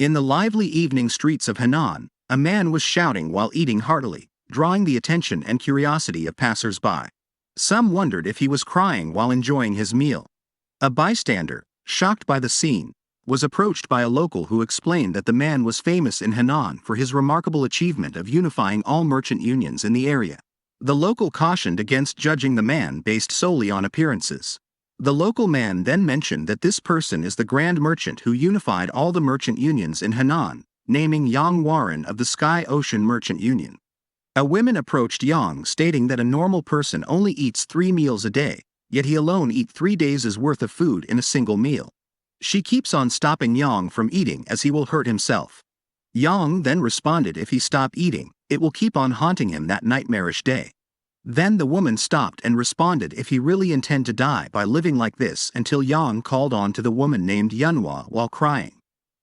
In the lively evening streets of Henan, a man was shouting while eating heartily, drawing the attention and curiosity of passers-by. Some wondered if he was crying while enjoying his meal. A bystander, shocked by the scene, was approached by a local who explained that the man was famous in Henan for his remarkable achievement of unifying all merchant unions in the area. The local cautioned against judging the man based solely on appearances. The local man then mentioned that this person is the grand merchant who unified all the merchant unions in Henan, naming Yong Warren of the Sky Ocean Merchant Union. A woman approached Yong stating that a normal person only eats 3 meals a day, yet he alone eats 3 days' worth of food in a single meal. She keeps on stopping Yong from eating as he will hurt himself. Yong then responded if he stop eating, it will keep on haunting him that nightmarish day. Then the woman stopped and responded if he really intend to die by living like this until Yong called on to the woman named Yunhwa while crying.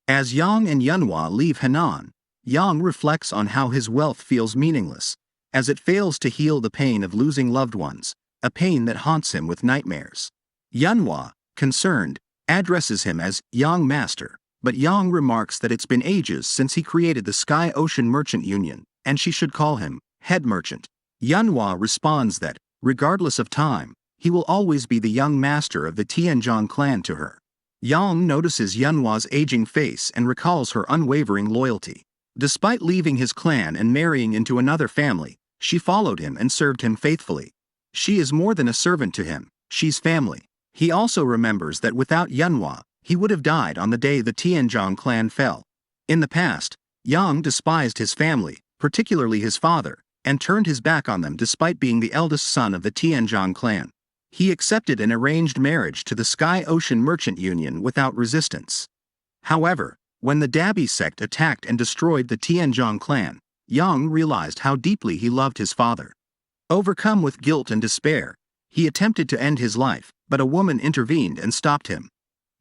As Yong and Yunhwa leave Henan, Yong reflects on how his wealth feels meaningless, as it fails to heal the pain of losing loved ones, a pain that haunts him with nightmares. Yunhwa, concerned, addresses him as Yong Master, but Yong remarks that it's been ages since he created the Sky Ocean Merchant Union, and she should call him Head Merchant. Yunhwa responds that, regardless of time, he will always be the young master of the Tianzhong clan to her. Yong notices Yunhwa's aging face and recalls her unwavering loyalty. Despite leaving his clan and marrying into another family, she followed him and served him faithfully. She is more than a servant to him, she's family. He also remembers that without Yunhwa, he would have died on the day the Tianzhong clan fell. In the past, Yong despised his family, particularly his father, and turned his back on them despite being the eldest son of the Tianzhong clan. He accepted an arranged marriage to the Sky Ocean Merchant Union without resistance. However, when the Dabi sect attacked and destroyed the Tianzhong clan, Yong realized how deeply he loved his father. Overcome with guilt and despair, he attempted to end his life, but a woman intervened and stopped him.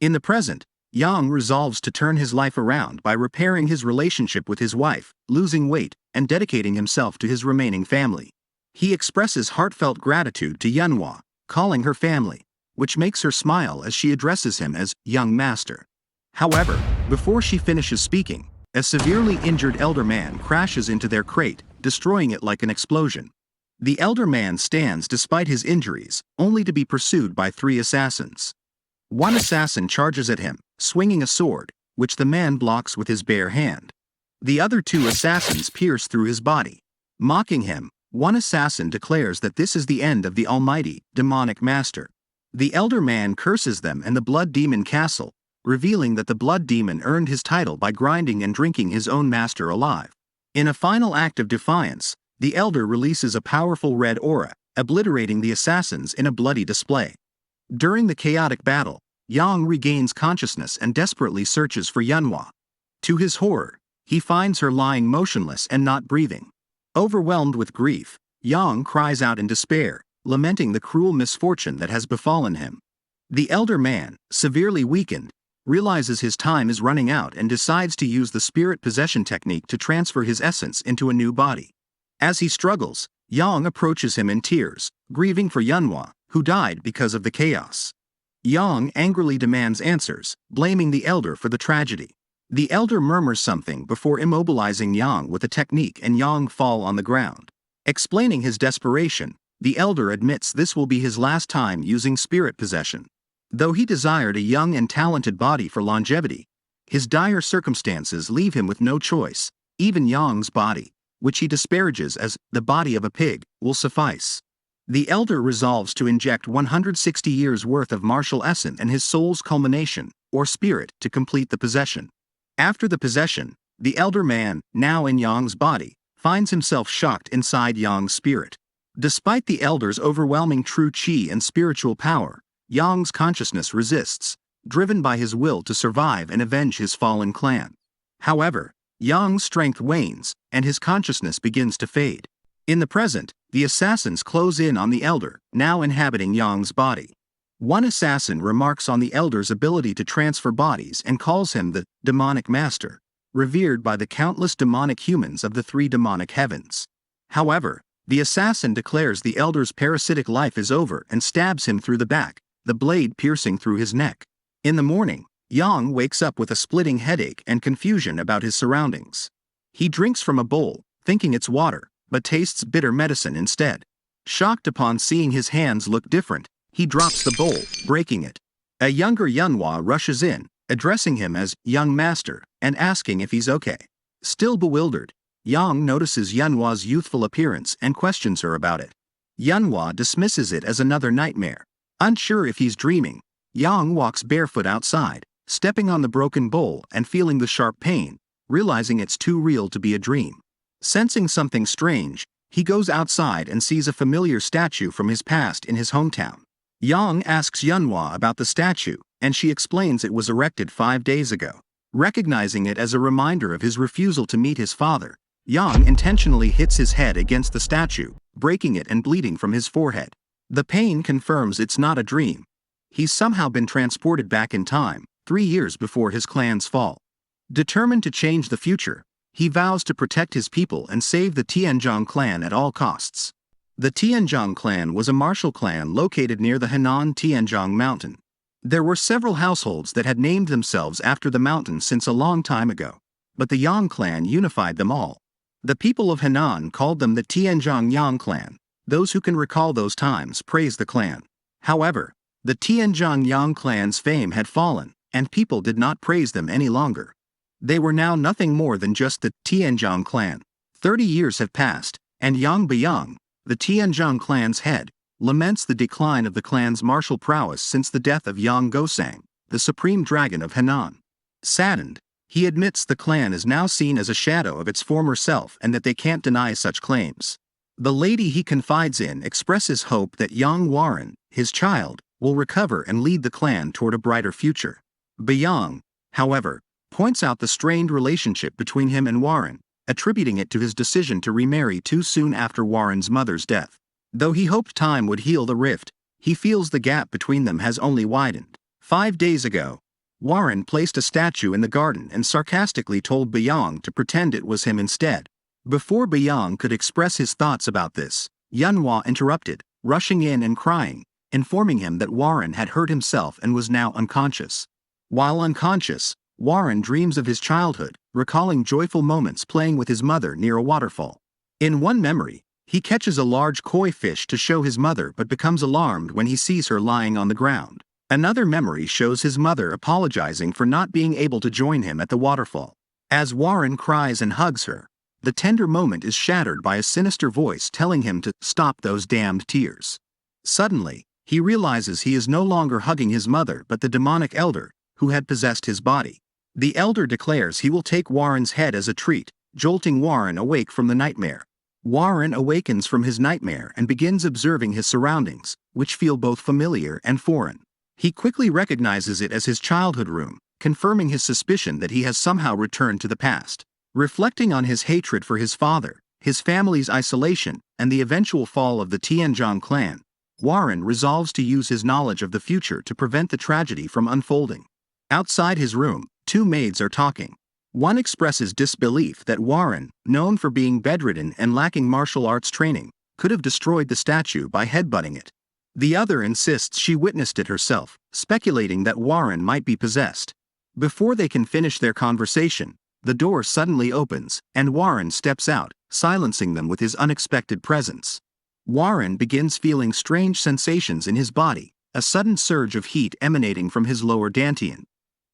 In the present, Yong resolves to turn his life around by repairing his relationship with his wife, losing weight, and dedicating himself to his remaining family. He expresses heartfelt gratitude to Yunhwa, calling her family, which makes her smile as she addresses him as Young Master. However, before she finishes speaking, a severely injured elder man crashes into their crate, destroying it like an explosion. The elder man stands despite his injuries, only to be pursued by 3 assassins. One assassin charges at him, swinging a sword, which the man blocks with his bare hand. The other 2 assassins pierce through his body. Mocking him, one assassin declares that this is the end of the almighty, demonic master. The elder man curses them and the blood demon castle, revealing that the blood demon earned his title by grinding and drinking his own master alive. In a final act of defiance, the elder releases a powerful red aura, obliterating the assassins in a bloody display. During the chaotic battle, Yong regains consciousness and desperately searches for Yunhwa. To his horror, he finds her lying motionless and not breathing. Overwhelmed with grief, Yong cries out in despair, lamenting the cruel misfortune that has befallen him. The elder man, severely weakened, realizes his time is running out and decides to use the spirit possession technique to transfer his essence into a new body. As he struggles, Yong approaches him in tears, grieving for Yunhwa, who died because of the chaos. Yong angrily demands answers, blaming the elder for the tragedy. The elder murmurs something before immobilizing Yong with a technique and Yong fall on the ground. Explaining his desperation, the elder admits this will be his last time using spirit possession. Though he desired a young and talented body for longevity, his dire circumstances leave him with no choice. Even Yong's body, which he disparages as the body of a pig, will suffice. The elder resolves to inject 160 years' worth of martial essence and his soul's culmination, or spirit, to complete the possession. After the possession, the elder man, now in Yong's body, finds himself shocked inside Yong's spirit. Despite the elder's overwhelming true chi and spiritual power, Yong's consciousness resists, driven by his will to survive and avenge his fallen clan. However, Yong's strength wanes, and his consciousness begins to fade. In the present, the assassins close in on the elder, now inhabiting Yong's body. One assassin remarks on the elder's ability to transfer bodies and calls him the demonic master, revered by the countless demonic humans of the 3 demonic heavens. However, the assassin declares the elder's parasitic life is over and stabs him through the back, the blade piercing through his neck. In the morning, Yong wakes up with a splitting headache and confusion about his surroundings. He drinks from a bowl, thinking it's water, but tastes bitter medicine instead. Shocked upon seeing his hands look different, he drops the bowl, breaking it. A younger Yunhwa rushes in, addressing him as young master, and asking if he's okay. Still bewildered, Yong notices Yunhwa's youthful appearance and questions her about it. Yunhwa dismisses it as another nightmare. Unsure if he's dreaming, Yong walks barefoot outside, stepping on the broken bowl and feeling the sharp pain, realizing it's too real to be a dream. Sensing something strange, he goes outside and sees a familiar statue from his past in his hometown. Yong asks Yunhwa about the statue, and she explains it was erected 5 days ago. Recognizing it as a reminder of his refusal to meet his father, Yong intentionally hits his head against the statue, breaking it and bleeding from his forehead. The pain confirms it's not a dream. He's somehow been transported back in time, 3 years before his clan's fall. Determined to change the future, he vows to protect his people and save the Tianzhong clan at all costs. The Tianzhong clan was a martial clan located near the Henan Tianzhong mountain. There were several households that had named themselves after the mountain since a long time ago, but the Yong clan unified them all. The people of Henan called them the Tianzhong Yong clan. Those who can recall those times praise the clan. However, the Tianzhong Yong clan's fame had fallen, and people did not praise them any longer. They were now nothing more than just the Tianzhong clan. 30 years have passed, and Yang Beyong, the Tianzhong clan's head, laments the decline of the clan's martial prowess since the death of Yang Gosang, the supreme dragon of Henan. Saddened, he admits the clan is now seen as a shadow of its former self and that they can't deny such claims. The lady he confides in expresses hope that young Warren, his child, will recover and lead the clan toward a brighter future. Beyong, however, points out the strained relationship between him and Warren, attributing it to his decision to remarry too soon after Warren's mother's death. Though he hoped time would heal the rift, he feels the gap between them has only widened. 5 days ago, Warren placed a statue in the garden and sarcastically told Beyong to pretend it was him instead. Before Beyong could express his thoughts about this, Yunhwa interrupted, rushing in and crying, informing him that Warren had hurt himself and was now unconscious. While unconscious, Warren dreams of his childhood, recalling joyful moments playing with his mother near a waterfall. In one memory, he catches a large koi fish to show his mother but becomes alarmed when he sees her lying on the ground. Another memory shows his mother apologizing for not being able to join him at the waterfall. As Warren cries and hugs her, the tender moment is shattered by a sinister voice telling him to stop those damned tears. Suddenly, he realizes he is no longer hugging his mother but the demonic elder, who had possessed his body. The elder declares he will take Warren's head as a treat, jolting Warren awake from the nightmare. Warren awakens from his nightmare and begins observing his surroundings, which feel both familiar and foreign. He quickly recognizes it as his childhood room, confirming his suspicion that he has somehow returned to the past. Reflecting on his hatred for his father, his family's isolation, and the eventual fall of the Tianzhong clan, Warren resolves to use his knowledge of the future to prevent the tragedy from unfolding. Outside his room, 2 maids are talking. One expresses disbelief that Warren, known for being bedridden and lacking martial arts training, could have destroyed the statue by headbutting it. The other insists she witnessed it herself, speculating that Warren might be possessed. Before they can finish their conversation, the door suddenly opens, and Warren steps out, silencing them with his unexpected presence. Warren begins feeling strange sensations in his body, a sudden surge of heat emanating from his lower dantian.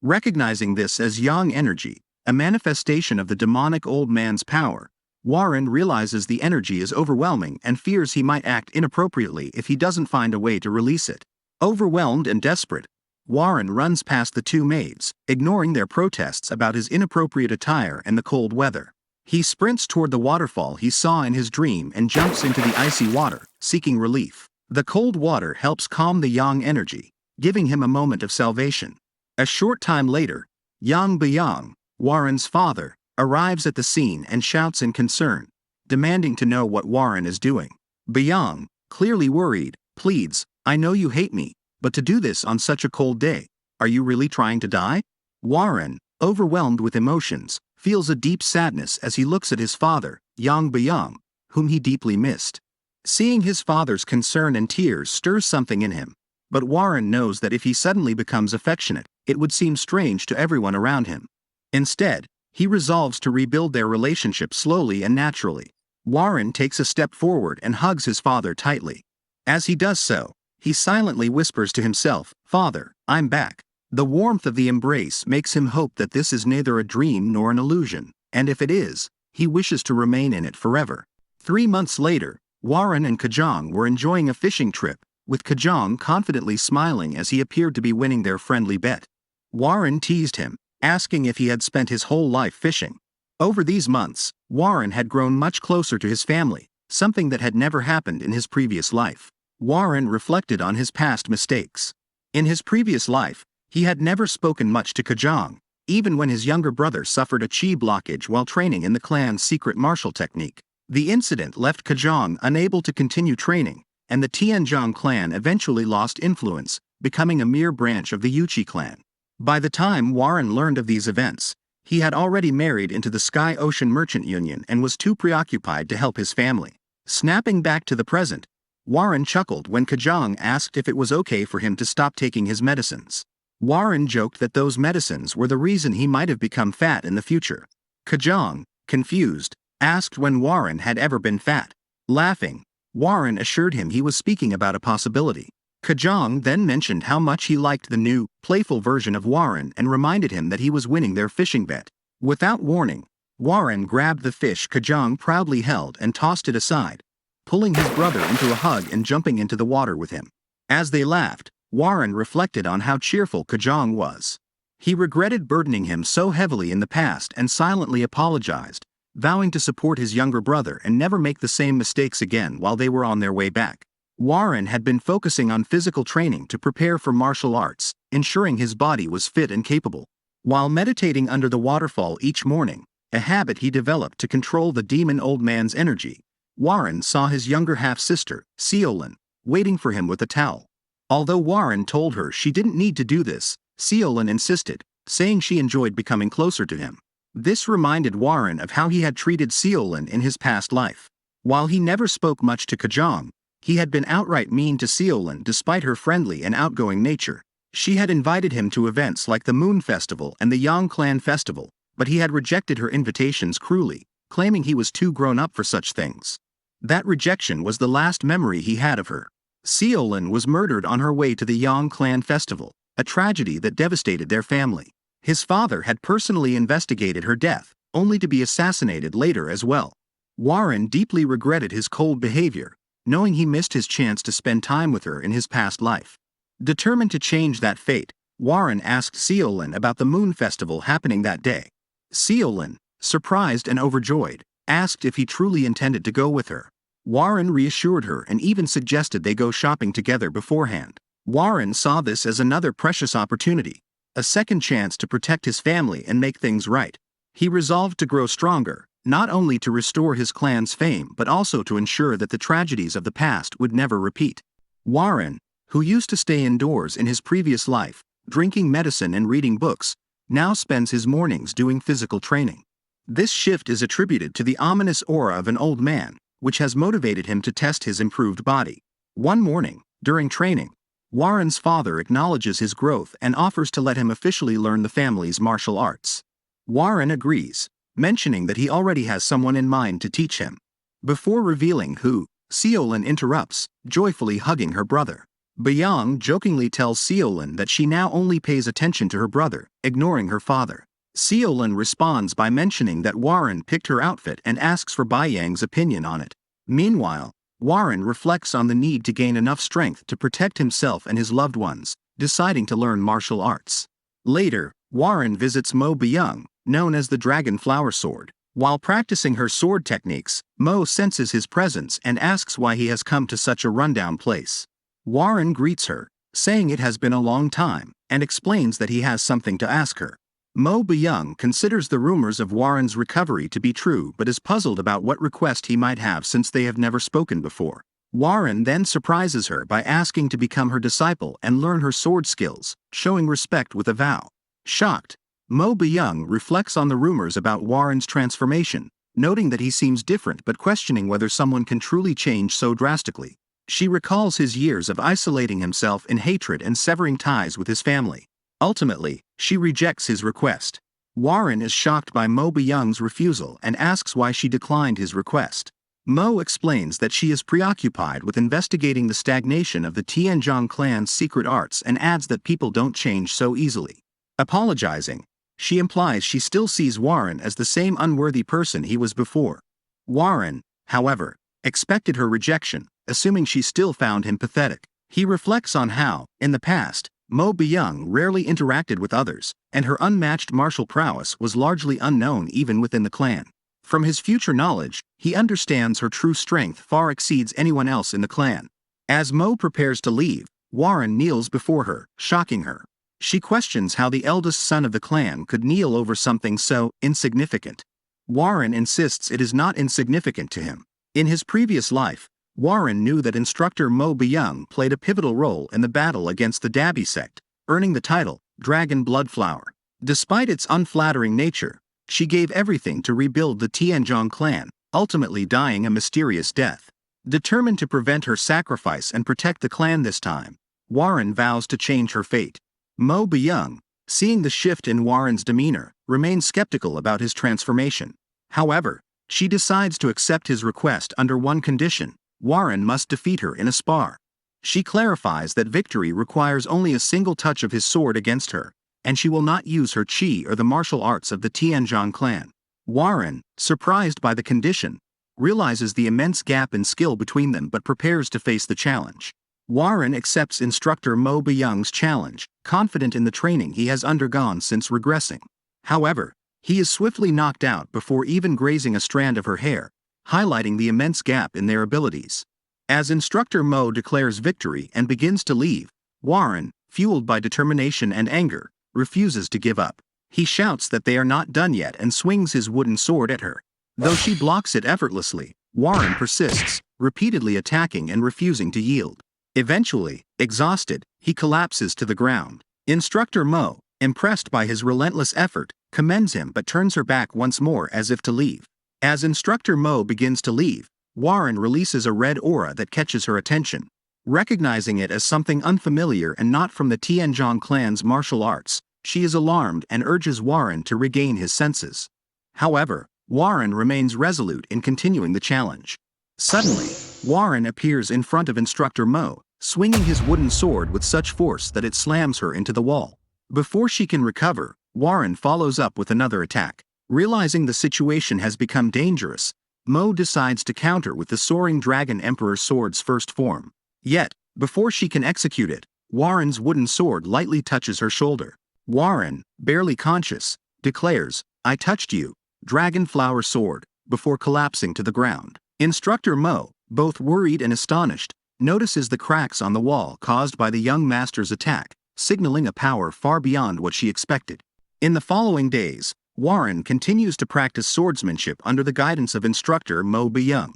Recognizing this as yang energy, a manifestation of the demonic old man's power, Warren realizes the energy is overwhelming and fears he might act inappropriately if he doesn't find a way to release it. Overwhelmed and desperate, Warren runs past the 2 maids, ignoring their protests about his inappropriate attire and the cold weather. He sprints toward the waterfall he saw in his dream and jumps into the icy water, seeking relief. The cold water helps calm the yang energy, giving him a moment of salvation. A short time later, Yang Beyong, Warren's father, arrives at the scene and shouts in concern, demanding to know what Warren is doing. Beyong, clearly worried, pleads, "I know you hate me, but to do this on such a cold day, are you really trying to die?" Warren, overwhelmed with emotions, feels a deep sadness as he looks at his father, Yang Beyong, whom he deeply missed. Seeing his father's concern and tears stirs something in him, but Warren knows that if he suddenly becomes affectionate, it would seem strange to everyone around him. Instead, he resolves to rebuild their relationship slowly and naturally. Warren takes a step forward and hugs his father tightly. As he does so, he silently whispers to himself, "Father, I'm back." The warmth of the embrace makes him hope that this is neither a dream nor an illusion, and if it is, he wishes to remain in it forever. 3 months later, Warren and Kajong were enjoying a fishing trip, with Kajong confidently smiling as he appeared to be winning their friendly bet. Warren teased him, asking if he had spent his whole life fishing. Over these months, Warren had grown much closer to his family, something that had never happened in his previous life. Warren reflected on his past mistakes. In his previous life, he had never spoken much to Kajong, even when his younger brother suffered a chi blockage while training in the clan's secret martial technique. The incident left Kajong unable to continue training, and the Tianzhong clan eventually lost influence, becoming a mere branch of the Yuchi clan. By the time Warren learned of these events, he had already married into the Sky Ocean Merchant Union and was too preoccupied to help his family. Snapping back to the present, Warren chuckled when Kajong asked if it was okay for him to stop taking his medicines. Warren joked that those medicines were the reason he might have become fat in the future. Kajong, confused, asked when Warren had ever been fat. Laughing, Warren assured him he was speaking about a possibility. Kajong then mentioned how much he liked the new, playful version of Warren and reminded him that he was winning their fishing bet. Without warning, Warren grabbed the fish Kajong proudly held and tossed it aside, pulling his brother into a hug and jumping into the water with him. As they laughed, Warren reflected on how cheerful Kajong was. He regretted burdening him so heavily in the past and silently apologized, vowing to support his younger brother and never make the same mistakes again while they were on their way back. Warren had been focusing on physical training to prepare for martial arts, ensuring his body was fit and capable. While meditating under the waterfall each morning, a habit he developed to control the demon old man's energy, Warren saw his younger half-sister, Seolin, waiting for him with a towel. Although Warren told her she didn't need to do this, Seolin insisted, saying she enjoyed becoming closer to him. This reminded Warren of how he had treated Seolin in his past life. While he never spoke much to Kajong, he had been outright mean to Seolin despite her friendly and outgoing nature. She had invited him to events like the Moon Festival and the Yong Clan Festival, but he had rejected her invitations cruelly, claiming he was too grown up for such things. That rejection was the last memory he had of her. Seolin was murdered on her way to the Yong Clan Festival, a tragedy that devastated their family. His father had personally investigated her death, only to be assassinated later as well. Warren deeply regretted his cold behavior, knowing he missed his chance to spend time with her in his past life. Determined to change that fate, Warren asked Seolin about the Moon Festival happening that day. Seolin, surprised and overjoyed, asked if he truly intended to go with her. Warren reassured her and even suggested they go shopping together beforehand. Warren saw this as another precious opportunity, a second chance to protect his family and make things right. He resolved to grow stronger, not only to restore his clan's fame but also to ensure that the tragedies of the past would never repeat. Warren, who used to stay indoors in his previous life, drinking medicine and reading books, now spends his mornings doing physical training. This shift is attributed to the ominous aura of an old man, which has motivated him to test his improved body. One morning, during training, Warren's father acknowledges his growth and offers to let him officially learn the family's martial arts. Warren agrees, mentioning that he already has someone in mind to teach him. Before revealing who, Seolin interrupts, joyfully hugging her brother. Yong jokingly tells Seolin that she now only pays attention to her brother, ignoring her father. Seolin responds by mentioning that Warren picked her outfit and asks for Yang's opinion on it. Meanwhile, Warren reflects on the need to gain enough strength to protect himself and his loved ones, deciding to learn martial arts. Later, Warren visits Young, known as the Dragon Flower Sword. While practicing her sword techniques, Mo senses his presence and asks why he has come to such a rundown place. Warren greets her, saying it has been a long time, and explains that he has something to ask her. Young considers the rumors of Warren's recovery to be true but is puzzled about what request he might have since they have never spoken before. Warren then surprises her by asking to become her disciple and learn her sword skills, showing respect with a vow. Shocked, Young reflects on the rumors about Warren's transformation, noting that he seems different but questioning whether someone can truly change so drastically. She recalls his years of isolating himself in hatred and severing ties with his family. Ultimately, she rejects his request. Warren is shocked by Mo Byung's refusal and asks why she declined his request. Mo explains that she is preoccupied with investigating the stagnation of the Tianzhong clan's secret arts and adds that people don't change so easily. Apologizing, she implies she still sees Warren as the same unworthy person he was before. Warren, however, expected her rejection, assuming she still found him pathetic. He reflects on how, in the past, Mo Byung rarely interacted with others, and her unmatched martial prowess was largely unknown even within the clan. From his future knowledge, he understands her true strength far exceeds anyone else in the clan. As Mo prepares to leave, Warren kneels before her, shocking her. She questions how the eldest son of the clan could kneel over something so insignificant. Warren insists it is not insignificant to him. In his previous life, Warren knew that instructor Mo Byung played a pivotal role in the battle against the Dabi sect, earning the title, Dragon Bloodflower. Despite its unflattering nature, she gave everything to rebuild the Tianzhong clan, ultimately dying a mysterious death. Determined to prevent her sacrifice and protect the clan this time, Warren vows to change her fate. Mo Byung, seeing the shift in Warren's demeanor, remains skeptical about his transformation. However, she decides to accept his request under one condition: Warren must defeat her in a spar. She clarifies that victory requires only a single touch of his sword against her, and she will not use her chi or the martial arts of the Tianzhong clan. Warren, surprised by the condition, realizes the immense gap in skill between them but prepares to face the challenge. Warren accepts instructor Mo Byung's challenge, confident in the training he has undergone since regressing. However, he is swiftly knocked out before even grazing a strand of her hair, highlighting the immense gap in their abilities. As instructor Mo declares victory and begins to leave, Warren, fueled by determination and anger, refuses to give up. He shouts that they are not done yet and swings his wooden sword at her. Though she blocks it effortlessly, Warren persists, repeatedly attacking and refusing to yield. Eventually, exhausted, he collapses to the ground. Instructor Mo, impressed by his relentless effort, commends him but turns her back once more as if to leave. As instructor Mo begins to leave, Warren releases a red aura that catches her attention. Recognizing it as something unfamiliar and not from the Tianzhong clan's martial arts, she is alarmed and urges Warren to regain his senses. However, Warren remains resolute in continuing the challenge. Suddenly, Warren appears in front of instructor Mo, swinging his wooden sword with such force that it slams her into the wall. Before she can recover, Warren follows up with another attack. Realizing the situation has become dangerous, Mo decides to counter with the soaring Dragon Emperor sword's first form. Yet, before she can execute it, Warren's wooden sword lightly touches her shoulder. Warren, barely conscious, declares, "I touched you, Dragonflower sword," before collapsing to the ground. Instructor Mo, both worried and astonished, notices the cracks on the wall caused by the young master's attack, signaling a power far beyond what she expected. In the following days, Warren continues to practice swordsmanship under the guidance of instructor Mo Byung.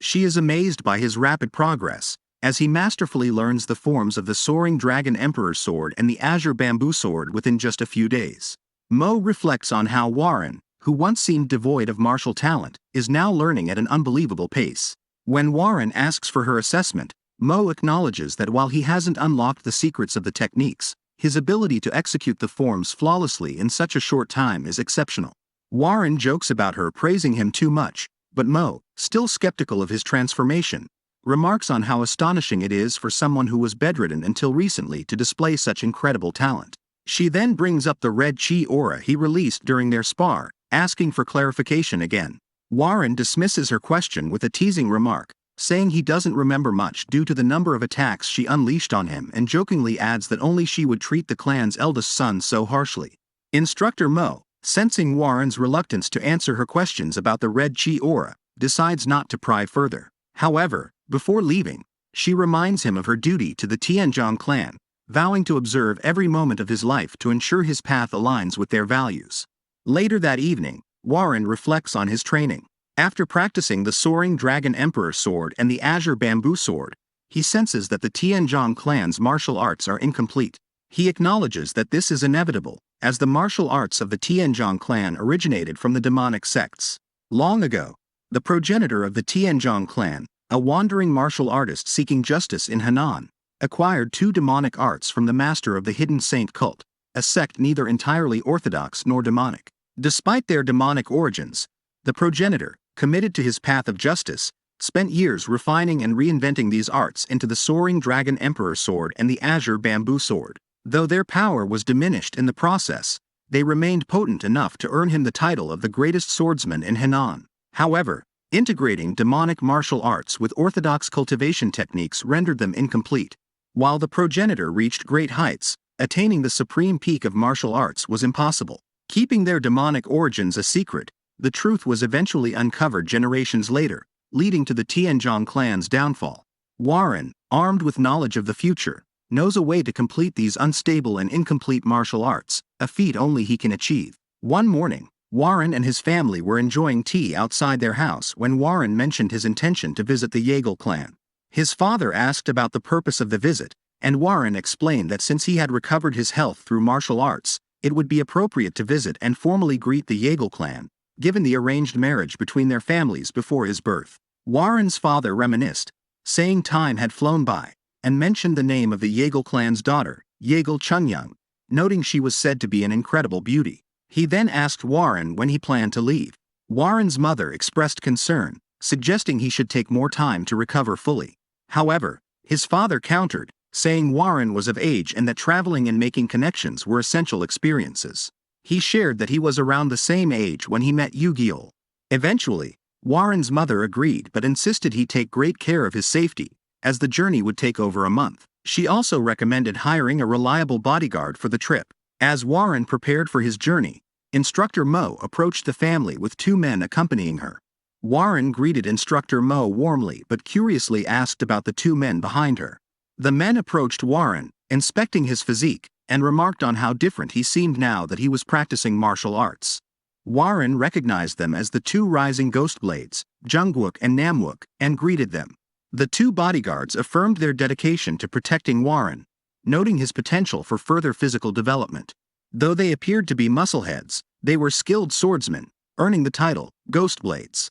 She is amazed by his rapid progress, as he masterfully learns the forms of the soaring Dragon Emperor sword and the Azure Bamboo sword within just a few days. Mo reflects on how Warren, who once seemed devoid of martial talent, is now learning at an unbelievable pace. When Warren asks for her assessment, Mo acknowledges that while he hasn't unlocked the secrets of the techniques, his ability to execute the forms flawlessly in such a short time is exceptional. Warren jokes about her praising him too much, but Mo, still skeptical of his transformation, remarks on how astonishing it is for someone who was bedridden until recently to display such incredible talent. She then brings up the red chi aura he released during their spar, asking for clarification again. Warren dismisses her question with a teasing remark, saying he doesn't remember much due to the number of attacks she unleashed on him, and jokingly adds that only she would treat the clan's eldest son so harshly. Instructor Mo, sensing Warren's reluctance to answer her questions about the red chi aura, decides not to pry further. However, before leaving, she reminds him of her duty to the Tianzhong clan, vowing to observe every moment of his life to ensure his path aligns with their values. Later that evening, Warren reflects on his training. After practicing the soaring Dragon Emperor sword and the Azure Bamboo sword, he senses that the Tianzhong clan's martial arts are incomplete. He acknowledges that this is inevitable, as the martial arts of the Tianzhong clan originated from the demonic sects. Long ago, the progenitor of the Tianzhong clan, a wandering martial artist seeking justice in Henan, acquired two demonic arts from the master of the hidden saint cult. a sect neither entirely orthodox nor demonic. Despite their demonic origins, the progenitor, committed to his path of justice, spent years refining and reinventing these arts into the soaring dragon emperor sword and the azure bamboo sword. Though their power was diminished in the process, they remained potent enough to earn him the title of the greatest swordsman in Henan. However, integrating demonic martial arts with orthodox cultivation techniques rendered them incomplete. While the progenitor reached great heights, attaining the supreme peak of martial arts was impossible. Keeping their demonic origins a secret, the truth was eventually uncovered generations later, leading to the Tianzhong clan's downfall. Warren, armed with knowledge of the future, knows a way to complete these unstable and incomplete martial arts, a feat only he can achieve. One morning, Warren and his family were enjoying tea outside their house when Warren mentioned his intention to visit the Yeagle clan. His father asked about the purpose of the visit, and Warren explained that since he had recovered his health through martial arts, it would be appropriate to visit and formally greet the Yeagle clan, given the arranged marriage between their families before his birth. Warren's father reminisced, saying time had flown by, and mentioned the name of the Yeagle clan's daughter, Yeagle Chunyoung, noting she was said to be an incredible beauty. He then asked Warren when he planned to leave. Warren's mother expressed concern, suggesting he should take more time to recover fully. However, his father countered, saying Warren was of age and that traveling and making connections were essential experiences. He shared that he was around the same age when he met Yu-Gi-Oh! Eventually, Warren's mother agreed but insisted he take great care of his safety, as the journey would take over a month. She also recommended hiring a reliable bodyguard for the trip. As Warren prepared for his journey, Instructor Mo approached the family with two men accompanying her. Warren greeted Instructor Mo warmly but curiously asked about the two men behind her. The men approached Warren, inspecting his physique, and remarked on how different he seemed now that he was practicing martial arts. Warren recognized them as the two rising ghost blades, Jungwook and Namwook, and greeted them. The two bodyguards affirmed their dedication to protecting Warren, noting his potential for further physical development. Though they appeared to be muscleheads, they were skilled swordsmen, earning the title, Ghost Blades.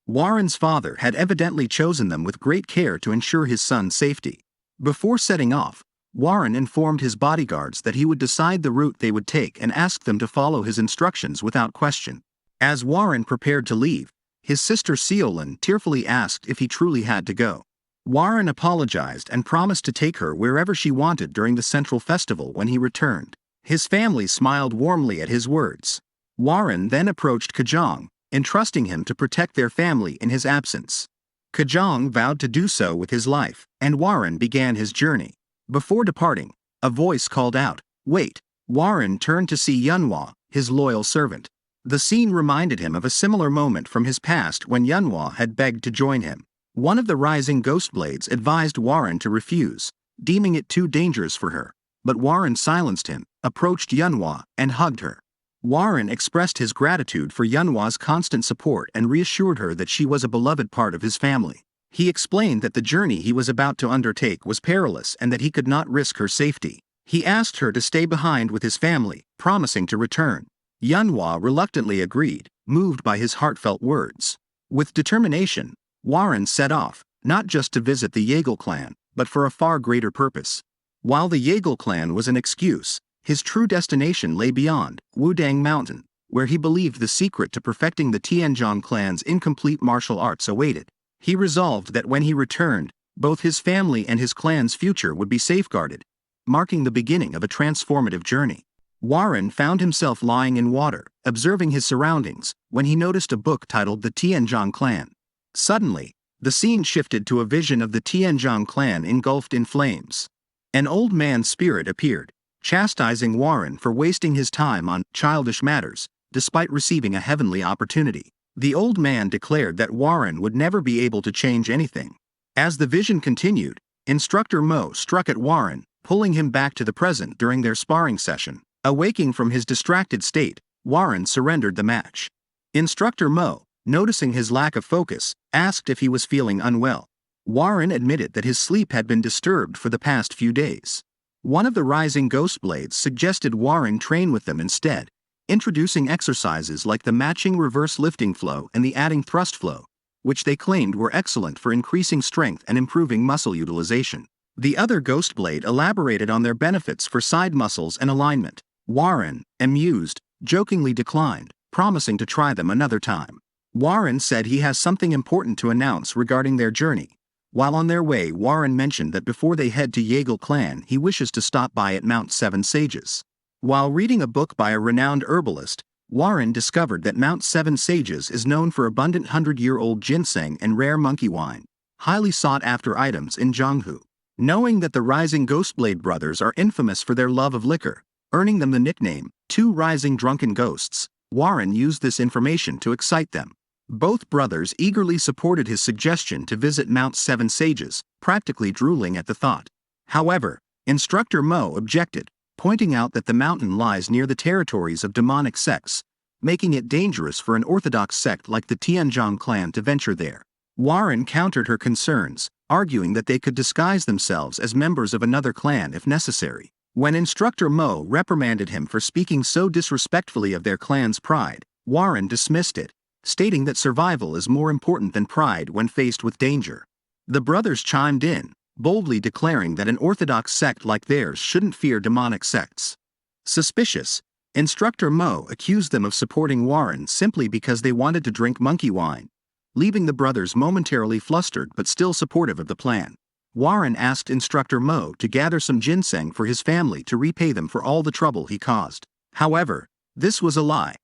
Warren's father had evidently chosen them with great care to ensure his son's safety. Before setting off, Warren informed his bodyguards that he would decide the route they would take and asked them to follow his instructions without question. As Warren prepared to leave, his sister Seolin tearfully asked if he truly had to go. Warren apologized and promised to take her wherever she wanted during the central festival when he returned. His family smiled warmly at his words. Warren then approached Kajong, entrusting him to protect their family in his absence. Kajong vowed to do so with his life, and Warren began his journey. Before departing, a voice called out, "Wait!" Warren turned to see Yunhua, his loyal servant. The scene reminded him of a similar moment from his past when Yunhua had begged to join him. One of the rising ghost blades advised Warren to refuse, deeming it too dangerous for her, but Warren silenced him, approached Yunhua, and hugged her. Warren expressed his gratitude for Yunhua's constant support and reassured her that she was a beloved part of his family. He explained that the journey he was about to undertake was perilous and that he could not risk her safety. He asked her to stay behind with his family, promising to return. Yunhua reluctantly agreed, moved by his heartfelt words. With determination, Warren set off, not just to visit the Yeagle clan, but for a far greater purpose. While the Yeagle clan was an excuse, his true destination lay beyond Wudang Mountain, where he believed the secret to perfecting the Tianzhong clan's incomplete martial arts awaited. He resolved that when he returned, both his family and his clan's future would be safeguarded, marking the beginning of a transformative journey. Warren found himself lying in water, observing his surroundings, when he noticed a book titled The Tianzhong Clan. Suddenly, the scene shifted to a vision of the Tianzhong clan engulfed in flames. An old man's spirit appeared, chastising Warren for wasting his time on childish matters, despite receiving a heavenly opportunity. The old man declared that Warren would never be able to change anything. As the vision continued, Instructor Mo struck at Warren, pulling him back to the present during their sparring session. Awaking from his distracted state, Warren surrendered the match. Instructor Mo, noticing his lack of focus, asked if he was feeling unwell. Warren admitted that his sleep had been disturbed for the past few days. One of the rising ghost blades suggested Warren train with them instead, introducing exercises like the matching reverse lifting flow and the adding thrust flow, which they claimed were excellent for increasing strength and improving muscle utilization. The other ghost blade elaborated on their benefits for side muscles and alignment. Warren, amused, jokingly declined, promising to try them another time. Warren said he has something important to announce regarding their journey. While on their way, Warren mentioned that before they head to Yeagle Clan, he wishes to stop by at Mount Seven Sages. While reading a book by a renowned herbalist, Warren discovered that Mount Seven Sages is known for abundant 100-year-old ginseng and rare monkey wine, highly sought-after items in Jianghu. Knowing that the Rising Ghostblade brothers are infamous for their love of liquor, earning them the nickname, Two Rising Drunken Ghosts, Warren used this information to excite them. Both brothers eagerly supported his suggestion to visit Mount Seven Sages, practically drooling at the thought. However, Instructor Mo objected, pointing out that the mountain lies near the territories of demonic sects, making it dangerous for an orthodox sect like the Tianzhong clan to venture there. Warren countered her concerns, arguing that they could disguise themselves as members of another clan if necessary. When Instructor Mo reprimanded him for speaking so disrespectfully of their clan's pride, Warren dismissed it, stating that survival is more important than pride when faced with danger. The brothers chimed in, boldly declaring that an orthodox sect like theirs shouldn't fear demonic sects. Suspicious, Instructor Mo accused them of supporting Warren simply because they wanted to drink monkey wine, leaving the brothers momentarily flustered but still supportive of the plan. Warren asked Instructor Mo to gather some ginseng for his family to repay them for all the trouble he caused. However, this was a lie.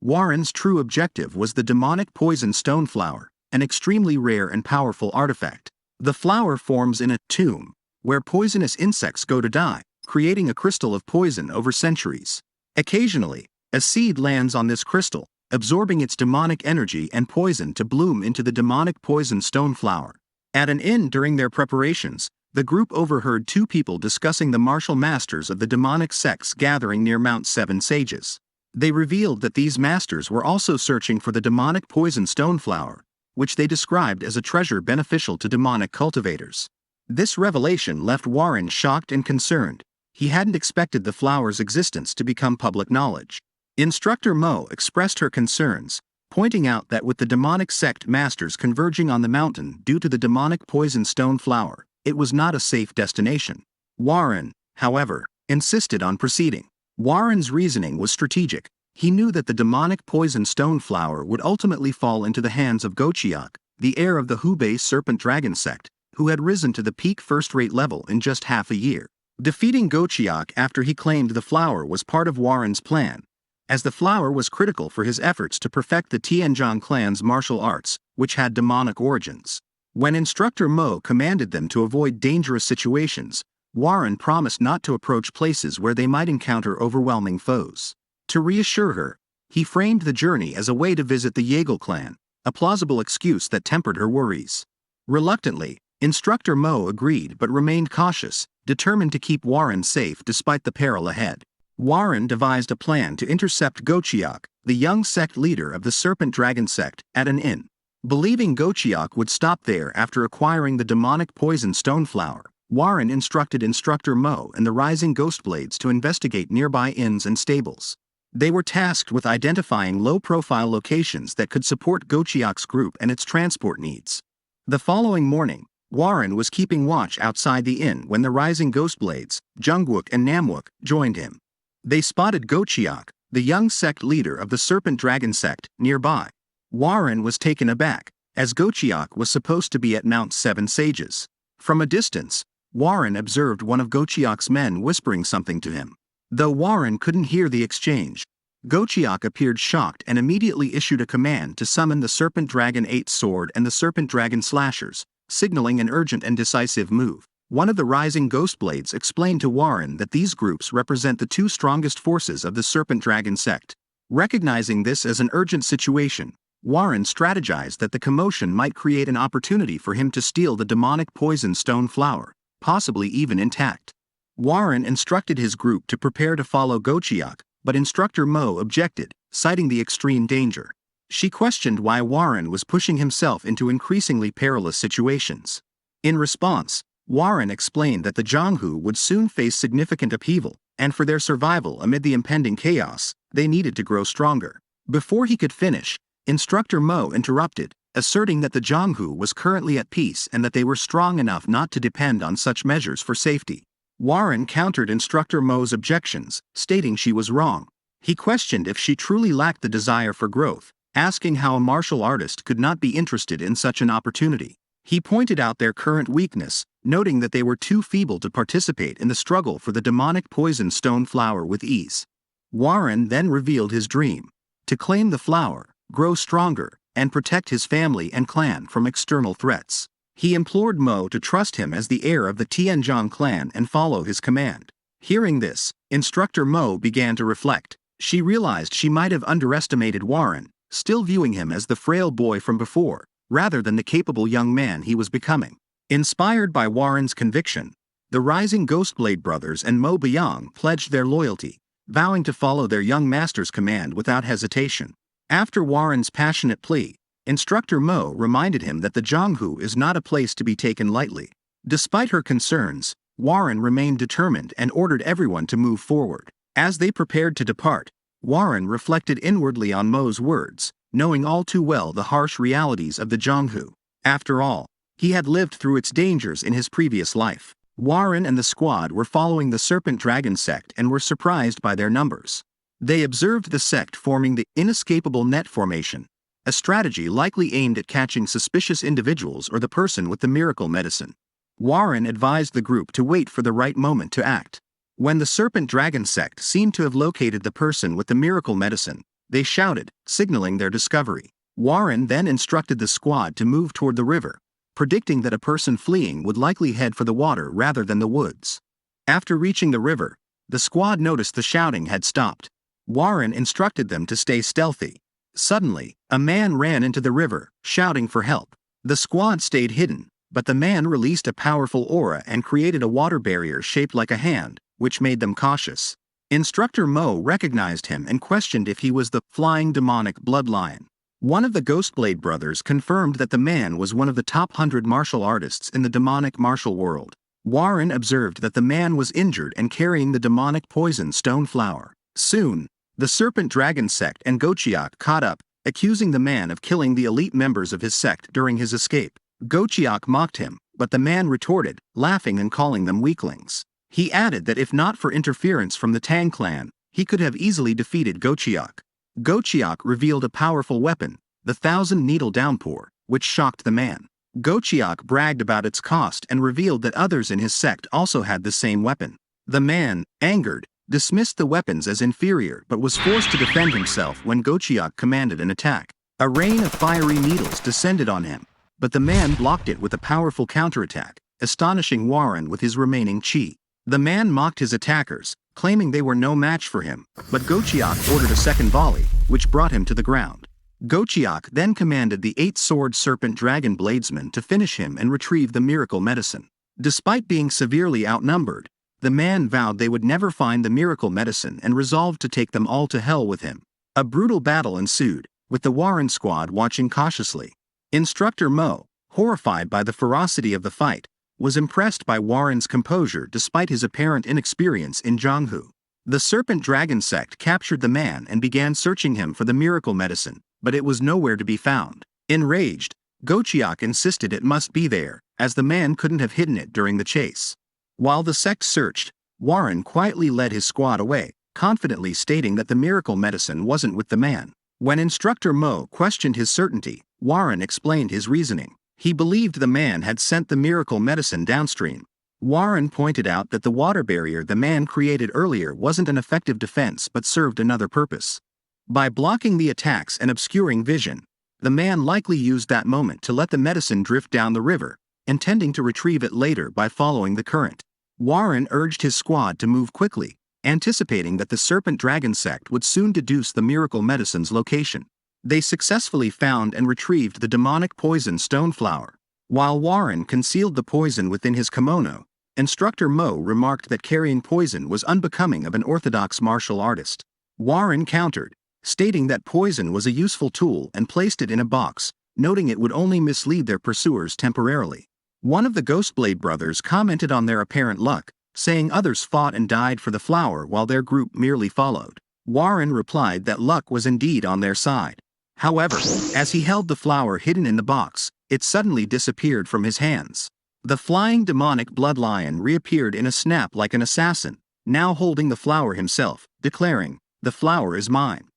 Warren's true objective was the demonic poison stone flower, an extremely rare and powerful artifact. The flower forms in a tomb, where poisonous insects go to die, creating a crystal of poison over centuries. Occasionally, a seed lands on this crystal, absorbing its demonic energy and poison to bloom into the demonic poison stone flower. At an inn during their preparations, the group overheard two people discussing the martial masters of the demonic sects gathering near Mount Seven Sages. They revealed that these masters were also searching for the demonic poison stone flower, which they described as a treasure beneficial to demonic cultivators. This revelation left Warren shocked and concerned. He hadn't expected the flower's existence to become public knowledge. Instructor Mo expressed her concerns, pointing out that with the demonic sect masters converging on the mountain due to the demonic poison stone flower, it was not a safe destination. Warren, however, insisted on proceeding. Warren's reasoning was strategic. He knew that the demonic poison stone flower would ultimately fall into the hands of JockJut, the heir of the Hubei Serpent Dragon sect, who had risen to the peak first-rate level in just half a year. Defeating JockJut after he claimed the flower was part of Warren's plan, as the flower was critical for his efforts to perfect the Tianzhong clan's martial arts, which had demonic origins. When Instructor Mo commanded them to avoid dangerous situations, Warren promised not to approach places where they might encounter overwhelming foes. To reassure her, he framed the journey as a way to visit the Yeagle clan, a plausible excuse that tempered her worries. Reluctantly, Instructor Mo agreed but remained cautious, determined to keep Warren safe despite the peril ahead. Warren devised a plan to intercept JockJut, the young sect leader of the Serpent Dragon sect, at an inn. Believing JockJut would stop there after acquiring the demonic poison stone flower, Warren instructed Instructor Mo and the Rising Ghostblades to investigate nearby inns and stables. They were tasked with identifying low-profile locations that could support JockJut's group and its transport needs. The following morning, Warren was keeping watch outside the inn when the Rising Ghostblades, Jungwook and Namwook, joined him. They spotted JockJut, the young sect leader of the Serpent Dragon sect, nearby. Warren was taken aback, as JockJut was supposed to be at Mount Seven Sages. From a distance, Warren observed one of JockJut's men whispering something to him. Though Warren couldn't hear the exchange, JockJut appeared shocked and immediately issued a command to summon the Serpent Dragon 8 sword and the Serpent Dragon slashers, signaling an urgent and decisive move. One of the Rising Ghostblades explained to Warren that these groups represent the two strongest forces of the Serpent Dragon sect. Recognizing this as an urgent situation, Warren strategized that the commotion might create an opportunity for him to steal the demonic poison stone flower, possibly even intact. Warren instructed his group to prepare to follow JockJut, but Instructor Mo objected, citing the extreme danger. She questioned why Warren was pushing himself into increasingly perilous situations. In response, Warren explained that the Jianghu would soon face significant upheaval, and for their survival amid the impending chaos, they needed to grow stronger. Before he could finish, Instructor Mo interrupted, asserting that the Jianghu was currently at peace and that they were strong enough not to depend on such measures for safety. Warren countered Instructor Mo's objections, stating she was wrong. He questioned if she truly lacked the desire for growth, asking how a martial artist could not be interested in such an opportunity. He pointed out their current weakness, noting that they were too feeble to participate in the struggle for the demonic poison stone flower with ease. Warren then revealed his dream: to claim the flower, grow stronger, and protect his family and clan from external threats. He implored Mo to trust him as the heir of the Tianzhong clan and follow his command. Hearing this, Instructor Mo began to reflect. She realized she might have underestimated Warren, still viewing him as the frail boy from before, rather than the capable young man he was becoming. Inspired by Warren's conviction, the rising Ghostblade brothers and Mo Beyong pledged their loyalty, vowing to follow their young master's command without hesitation. After Warren's passionate plea, Instructor Mo reminded him that the Zhonghu is not a place to be taken lightly. Despite her concerns, Warren remained determined and ordered everyone to move forward. As they prepared to depart, Warren reflected inwardly on Mo's words, knowing all too well the harsh realities of the Zhonghu. After all, he had lived through its dangers in his previous life. Warren and the squad were following the Serpent Dragon sect and were surprised by their numbers. They observed the sect forming the inescapable net formation, a strategy likely aimed at catching suspicious individuals or the person with the miracle medicine. Warren advised the group to wait for the right moment to act. When the Serpent Dragon sect seemed to have located the person with the miracle medicine, they shouted, signaling their discovery. Warren then instructed the squad to move toward the river, predicting that a person fleeing would likely head for the water rather than the woods. After reaching the river, the squad noticed the shouting had stopped. Warren instructed them to stay stealthy. Suddenly, a man ran into the river, shouting for help. The squad stayed hidden, but the man released a powerful aura and created a water barrier shaped like a hand, which made them cautious. Instructor Mo recognized him and questioned if he was the flying demonic bloodlion. One of the Ghostblade brothers confirmed that the man was one of the top 100 martial artists in the demonic martial world. Warren observed that the man was injured and carrying the demonic poison stone flower. Soon, the Serpent Dragon sect and JockJut caught up, accusing the man of killing the elite members of his sect during his escape. JockJut mocked him, but the man retorted, laughing and calling them weaklings. He added that if not for interference from the Tang clan, he could have easily defeated JockJut. JockJut revealed a powerful weapon, the 1,000-needle downpour, which shocked the man. JockJut bragged about its cost and revealed that others in his sect also had the same weapon. The man, angered, dismissed the weapons as inferior but was forced to defend himself when JockJut commanded an attack. A rain of fiery needles descended on him, but the man blocked it with a powerful counterattack, astonishing Warren with his remaining chi. The man mocked his attackers, claiming they were no match for him, but JockJut ordered a second volley, which brought him to the ground. JockJut then commanded the 8-sword serpent dragon bladesman to finish him and retrieve the miracle medicine. Despite being severely outnumbered, the man vowed they would never find the miracle medicine and resolved to take them all to hell with him. A brutal battle ensued, with the Warren squad watching cautiously. Instructor Mo, horrified by the ferocity of the fight, was impressed by Warren's composure despite his apparent inexperience in Zhonghu. The Serpent Dragon sect captured the man and began searching him for the miracle medicine, but it was nowhere to be found. Enraged, JockJut insisted it must be there, as the man couldn't have hidden it during the chase. While the sect searched, Warren quietly led his squad away, confidently stating that the miracle medicine wasn't with the man. When Instructor Mo questioned his certainty, Warren explained his reasoning. He believed the man had sent the miracle medicine downstream. Warren pointed out that the water barrier the man created earlier wasn't an effective defense but served another purpose. By blocking the attacks and obscuring vision, the man likely used that moment to let the medicine drift down the river, intending to retrieve it later by following the current. Warren urged his squad to move quickly, anticipating that the Serpent Dragon sect would soon deduce the miracle medicine's location. They successfully found and retrieved the demonic poison stone flower. While Warren concealed the poison within his kimono, Instructor Mo remarked that carrying poison was unbecoming of an orthodox martial artist. Warren countered, stating that poison was a useful tool and placed it in a box, noting it would only mislead their pursuers temporarily. One of the Ghostblade brothers commented on their apparent luck, saying others fought and died for the flower while their group merely followed. Warren replied that luck was indeed on their side. However, as he held the flower hidden in the box, it suddenly disappeared from his hands. The flying demonic blood lion reappeared in a snap like an assassin, now holding the flower himself, declaring, "The flower is mine.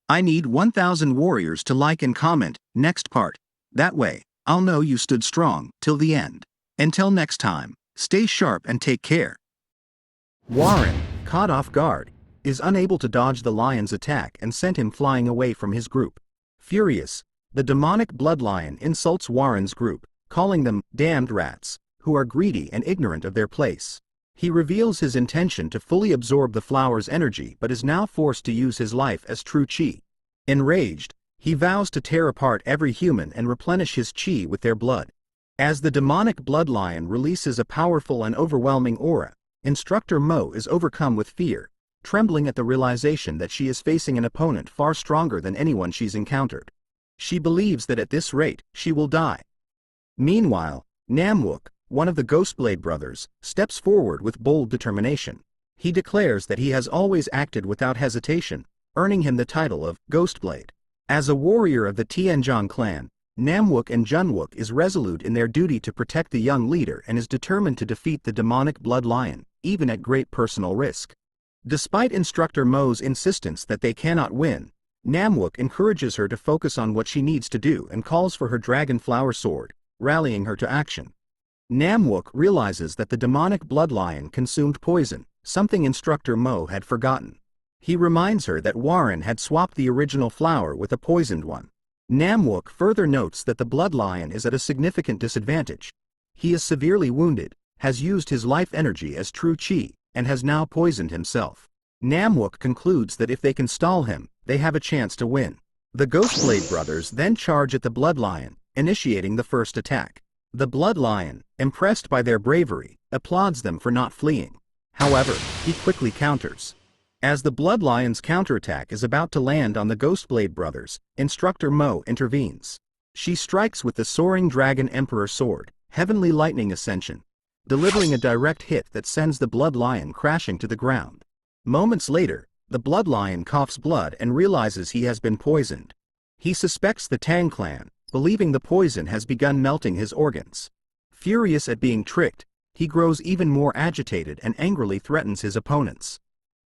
I need 1,000 warriors to like and comment, next part. That way, I'll know you stood strong, till the end. Until next time, stay sharp and take care." Warren, caught off guard, is unable to dodge the lion's attack and sent him flying away from his group. Furious, the demonic blood lion insults Warren's group, calling them damned rats, who are greedy and ignorant of their place. He reveals his intention to fully absorb the flower's energy but is now forced to use his life as true chi. Enraged, he vows to tear apart every human and replenish his chi with their blood. As the demonic blood lion releases a powerful and overwhelming aura, Instructor Mo is overcome with fear, trembling at the realization that she is facing an opponent far stronger than anyone she's encountered. She believes that at this rate, she will die. Meanwhile, Namwook, one of the Ghostblade brothers, steps forward with bold determination. He declares that he has always acted without hesitation, earning him the title of Ghostblade. As a warrior of the Tianzhong clan, Namwook and Junwook is resolute in their duty to protect the young leader and is determined to defeat the demonic blood lion, even at great personal risk. Despite Instructor Mo's insistence that they cannot win, Namwook encourages her to focus on what she needs to do and calls for her dragon flower sword, rallying her to action. Namwook realizes that the demonic blood lion consumed poison, something Instructor Mo had forgotten. He reminds her that Warren had swapped the original flower with a poisoned one. Namwook further notes that the blood lion is at a significant disadvantage. He is severely wounded, has used his life energy as true chi, and has now poisoned himself. Namwook concludes that if they can stall him, they have a chance to win. The Ghostblade brothers then charge at the blood lion, initiating the first attack. The blood lion, impressed by their bravery, applauds them for not fleeing. However, he quickly counters. As the blood lion's counterattack is about to land on the Ghostblade brothers, Instructor Mo intervenes. She strikes with the Soaring Dragon Emperor sword, Heavenly Lightning Ascension, delivering a direct hit that sends the blood lion crashing to the ground. Moments later, the blood lion coughs blood and realizes he has been poisoned. He suspects the Tang clan, believing the poison has begun melting his organs. Furious at being tricked, he grows even more agitated and angrily threatens his opponents.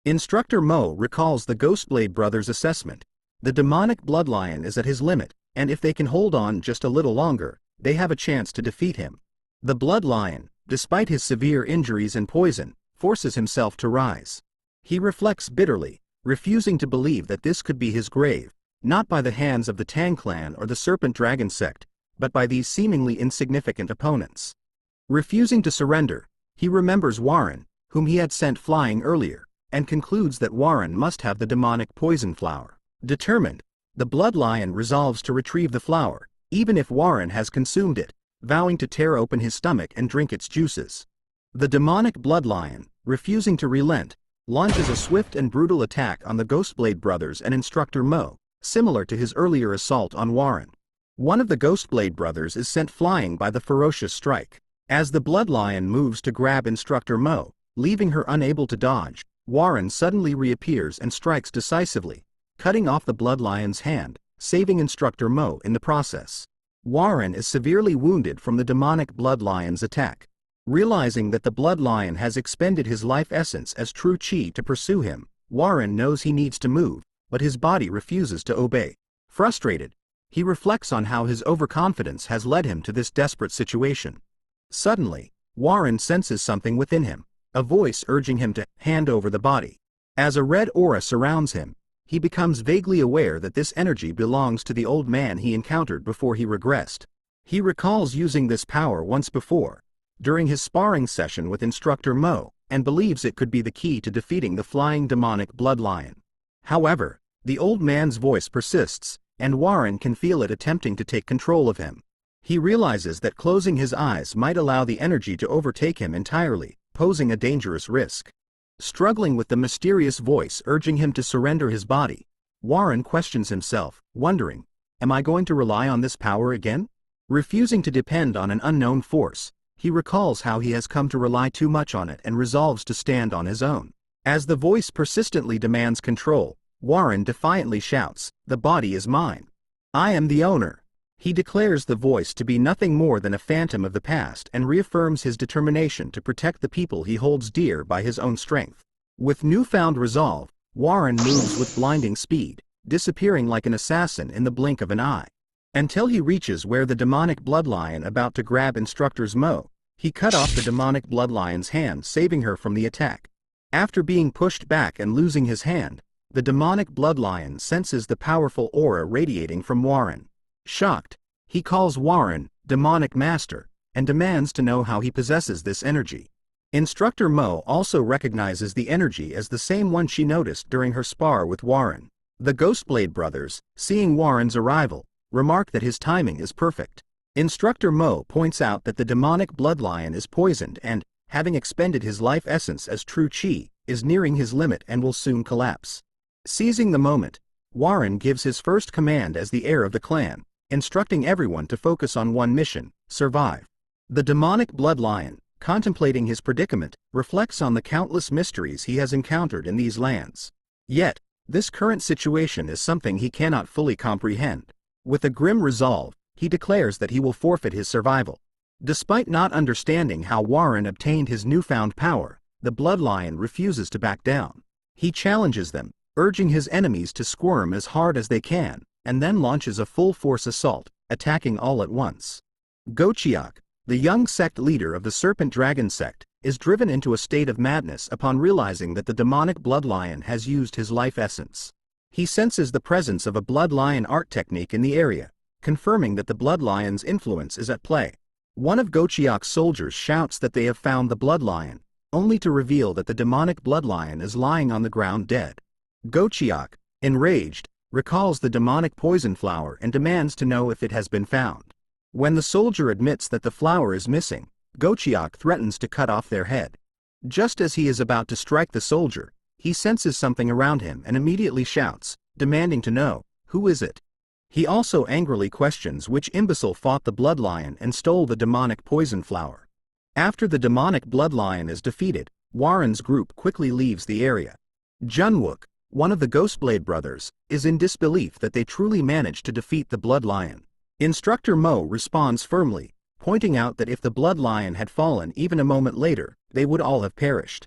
Instructor Mo recalls the Ghostblade brothers' assessment. The demonic blood lion is at his limit, and if they can hold on just a little longer, they have a chance to defeat him. The blood lion, despite his severe injuries and poison, forces himself to rise. He reflects bitterly, refusing to believe that this could be his grave, not by the hands of the Tang clan or the Serpent Dragon sect, but by these seemingly insignificant opponents. Refusing to surrender, he remembers Warren, whom he had sent flying earlier, and concludes that Warren must have the demonic poison flower. Determined, the blood lion resolves to retrieve the flower, even if Warren has consumed it, vowing to tear open his stomach and drink its juices. The demonic blood lion, refusing to relent, launches a swift and brutal attack on the Ghostblade brothers and Instructor Mo, similar to his earlier assault on Warren. One of the Ghostblade brothers is sent flying by the ferocious strike. As the blood lion moves to grab Instructor Mo, leaving her unable to dodge, Warren suddenly reappears and strikes decisively, cutting off the blood lion's hand, saving Instructor Mo in the process. Warren is severely wounded from the demonic blood lion's attack. Realizing that the blood lion has expended his life essence as true chi to pursue him, Warren knows he needs to move, but his body refuses to obey. Frustrated, he reflects on how his overconfidence has led him to this desperate situation. Suddenly, Warren senses something within him, a voice urging him to hand over the body. As a red aura surrounds him, he becomes vaguely aware that this energy belongs to the old man he encountered before he regressed. He recalls using this power once before, during his sparring session with Instructor Mo, and believes it could be the key to defeating the flying demonic blood lion. However, the old man's voice persists, and Warren can feel it attempting to take control of him. He realizes that closing his eyes might allow the energy to overtake him entirely, posing a dangerous risk. Struggling with the mysterious voice urging him to surrender his body, Warren questions himself, wondering, am I going to rely on this power again? Refusing to depend on an unknown force, he recalls how he has come to rely too much on it and resolves to stand on his own. As the voice persistently demands control, Warren defiantly shouts, "The body is mine. I am the owner." He declares the voice to be nothing more than a phantom of the past and reaffirms his determination to protect the people he holds dear by his own strength. With newfound resolve, Warren moves with blinding speed, disappearing like an assassin in the blink of an eye. Until he reaches where the demonic bloodlion about to grab Instructor's Mo, he cut off the demonic bloodlion's hand, saving her from the attack. After being pushed back and losing his hand, the demonic bloodlion senses the powerful aura radiating from Warren. Shocked, he calls Warren demonic master and demands to know how he possesses this energy. Instructor Mo also recognizes the energy as the same one she noticed during her spar with Warren. The Ghostblade brothers, seeing Warren's arrival, remark that his timing is perfect. Instructor Mo points out that the demonic bloodlion is poisoned and, having expended his life essence as true chi, is nearing his limit and will soon collapse. Seizing the moment, Warren gives his first command as the heir of the clan, instructing everyone to focus on one mission: survive. The demonic bloodlion, contemplating his predicament, reflects on the countless mysteries he has encountered in these lands. Yet, this current situation is something he cannot fully comprehend. With a grim resolve, he declares that he will forfeit his survival. Despite not understanding how Warren obtained his newfound power, the bloodlion refuses to back down. He challenges them, urging his enemies to squirm as hard as they can, and then launches a full-force assault, attacking all at once. JockJut, the young sect leader of the Serpent Dragon sect, is driven into a state of madness upon realizing that the demonic bloodlion has used his life essence. He senses the presence of a bloodlion art technique in the area, confirming that the bloodlion's influence is at play. One of JockJut's soldiers shouts that they have found the bloodlion, only to reveal that the demonic bloodlion is lying on the ground dead. JockJut, enraged, recalls the demonic poison flower and demands to know if it has been found. When the soldier admits that the flower is missing, JockJut threatens to cut off their head. Just as he is about to strike the soldier, he senses something around him and immediately shouts, demanding to know, who is it? He also angrily questions which imbecile fought the bloodlion and stole the demonic poison flower. After the demonic bloodlion is defeated, Warren's group quickly leaves the area. Junwook, one of the Ghostblade brothers, is in disbelief that they truly managed to defeat the bloodlion. Instructor Mo responds firmly, pointing out that if the bloodlion had fallen even a moment later, they would all have perished.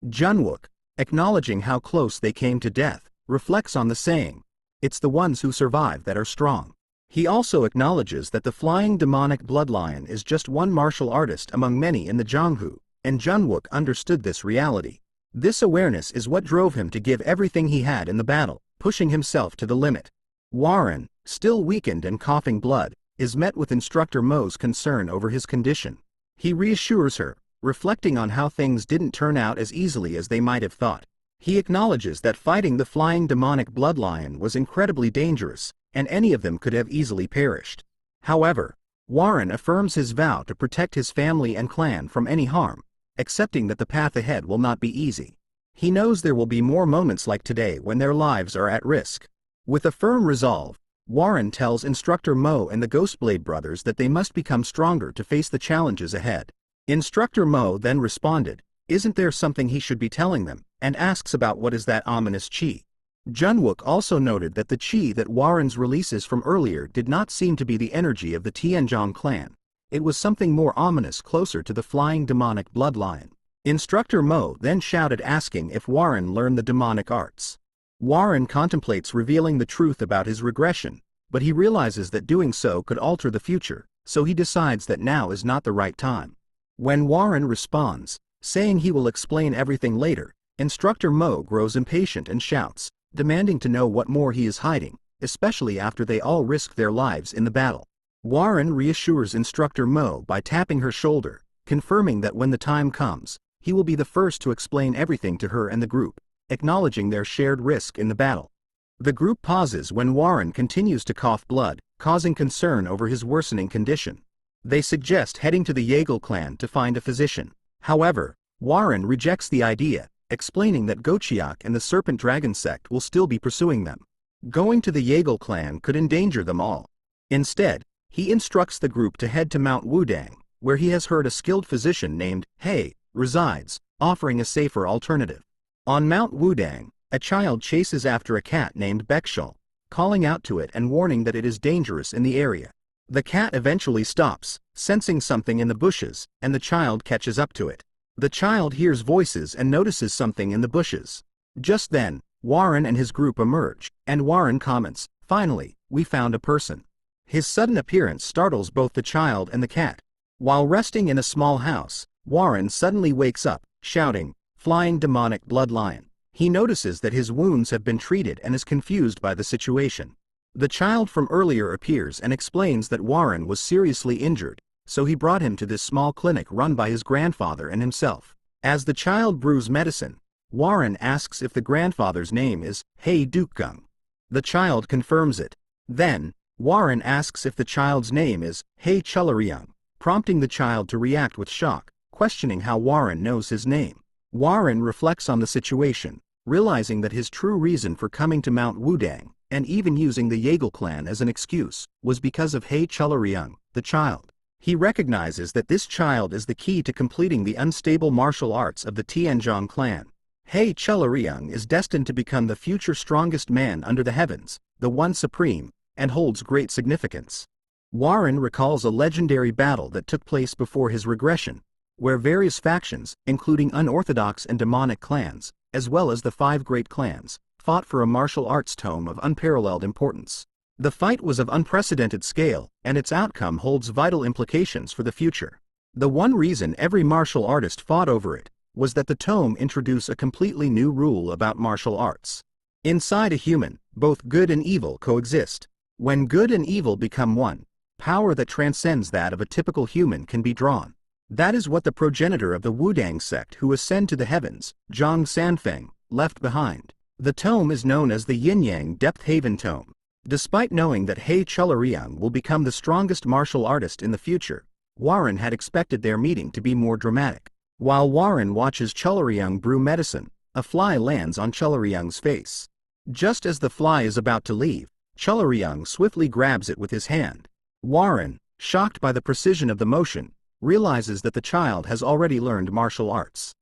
Junwook, acknowledging how close they came to death, reflects on the saying, "It's the ones who survive that are strong." He also acknowledges that the flying demonic bloodlion is just one martial artist among many in the Jonghu, and Junwook understood this reality. This awareness is what drove him to give everything he had in the battle, pushing himself to the limit. Warren, still weakened and coughing blood, is met with Instructor Mo's concern over his condition. He reassures her, reflecting on how things didn't turn out as easily as they might have thought. He acknowledges that fighting the flying demonic bloodlion was incredibly dangerous, and any of them could have easily perished. However, Warren affirms his vow to protect his family and clan from any harm, accepting that the path ahead will not be easy. He knows there will be more moments like today when their lives are at risk. With a firm resolve, Warren tells Instructor Mo and the Ghostblade brothers that they must become stronger to face the challenges ahead. Instructor Mo then responded, "Isn't there something he should be telling them?" and asks about what is that ominous chi. Junwook also noted that the chi that Warren's releases from earlier did not seem to be the energy of the Tianzhong clan. It was something more ominous, closer to the flying demonic bloodlion. Instructor Mo then shouted, asking if Warren learned the demonic arts. Warren contemplates revealing the truth about his regression, but he realizes that doing so could alter the future, so he decides that now is not the right time. When Warren responds, saying he will explain everything later, Instructor Mo grows impatient and shouts, demanding to know what more he is hiding, especially after they all risk their lives in the battle. Warren reassures Instructor Mo by tapping her shoulder, confirming that when the time comes, he will be the first to explain everything to her and the group, acknowledging their shared risk in the battle. The group pauses when Warren continues to cough blood, causing concern over his worsening condition. They suggest heading to the Yeagle clan to find a physician. However, Warren rejects the idea, explaining that JockJut and the Serpent Dragon sect will still be pursuing them. Going to the Yeagle clan could endanger them all. Instead, he instructs the group to head to Mount Wudang, where he has heard a skilled physician named Heir resides, offering a safer alternative. On Mount Wudang, a child chases after a cat named Baekshul, calling out to it and warning that it is dangerous in the area. The cat eventually stops, sensing something in the bushes, and the child catches up to it. The child hears voices and notices something in the bushes. Just then, Warren and his group emerge, and Warren comments, "Finally, we found a person." His sudden appearance startles both the child and the cat. While resting in a small house, Warren suddenly wakes up, shouting, "Flying demonic bloodline." He notices that his wounds have been treated and is confused by the situation. The child from earlier appears and explains that Warren was seriously injured, so he brought him to this small clinic run by his grandfather and himself. As the child brews medicine, Warren asks if the grandfather's name is Hei Dukgung. The child confirms it. Then, Warren asks if the child's name is Hei Chularyung, prompting the child to react with shock, questioning how Warren knows his name. Warren reflects on the situation, realizing that his true reason for coming to Mount Wudang, and even using the Yeagle clan as an excuse, was because of Hei Chularyung, the child. He recognizes that this child is the key to completing the unstable martial arts of the Tianzhong clan. Hei Chularyung is destined to become the future strongest man under the heavens, the one supreme, and holds great significance. Warren recalls a legendary battle that took place before his regression, where various factions, including unorthodox and demonic clans, as well as the 5 great clans, fought for a martial arts tome of unparalleled importance. The fight was of unprecedented scale, and its outcome holds vital implications for the future. The one reason every martial artist fought over it was that the tome introduced a completely new rule about martial arts. Inside a human, both good and evil coexist. When good and evil become one, power that transcends that of a typical human can be drawn. That is what the progenitor of the Wudang sect who ascend to the heavens, Zhang Sanfeng, left behind. The tome is known as the Yin-Yang Depth Haven Tome. Despite knowing that Hei Chularyung will become the strongest martial artist in the future, Warren had expected their meeting to be more dramatic. While Warren watches Chularyung brew medicine, a fly lands on Chularyung's face. Just as the fly is about to leave, Chularyung swiftly grabs it with his hand. Warren, shocked by the precision of the motion, realizes that the child has already learned martial arts.